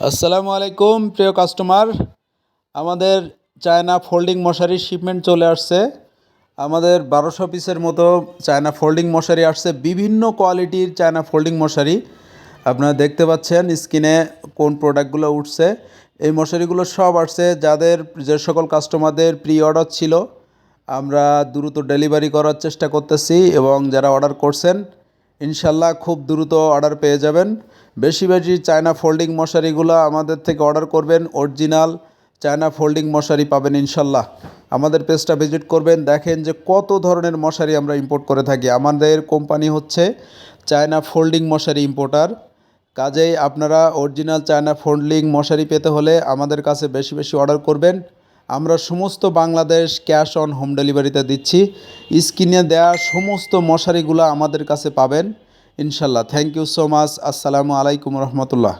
আসসালামু আলাইকুম প্রিয় কাস্টমার। আমাদের চায়না ফোল্ডিং মশারির শিপমেন্ট চলে আসছে। আমাদের 1200 পিসের মতো চায়না ফোল্ডিং মশারি আসছে, বিভিন্ন কোয়ালিটির চায়না ফোল্ডিং মশারি। আপনারা দেখতে পাচ্ছেন স্ক্রিনে কোন প্রোডাক্টগুলো উঠছে। এই মশারিগুলো সব আসছে যাদের যে সকল কাস্টমারদের প্রি অর্ডার ছিল, আমরা দ্রুত ডেলিভারি করার চেষ্টা করতেছি এবং যারা অর্ডার করছেন ইনশাল্লাহ খুব দ্রুত অর্ডার পেয়ে যাবেন। বেশি বেশি চায়না ফোল্ডিং মশারিগুলো আমাদের থেকে অর্ডার করবেন, অরিজিনাল চায়না ফোল্ডিং মশারি পাবেন ইনশাল্লাহ। আমাদের পেজটা ভিজিট করবেন, দেখেন যে কত ধরনের মশারি আমরা ইম্পোর্ট করে থাকি। আমাদের কোম্পানি হচ্ছে চায়না ফোল্ডিং মশারি ইম্পোর্টার। কাজেই আপনারা অরিজিনাল চায়না ফোল্ডিং মশারি পেতে হলে আমাদের কাছে বেশি বেশি অর্ডার করবেন। আমরা সমস্ত বাংলাদেশ ক্যাশ অন হোম ডেলিভারিতে দিচ্ছি। স্ক্রিনে দেওয়া সমস্ত মশারিগুলো আমাদের কাছে পাবেন ইনশাল্লাহ। Thank you so much. আসসালামু আলাইকুম রহমতুল্লাহ।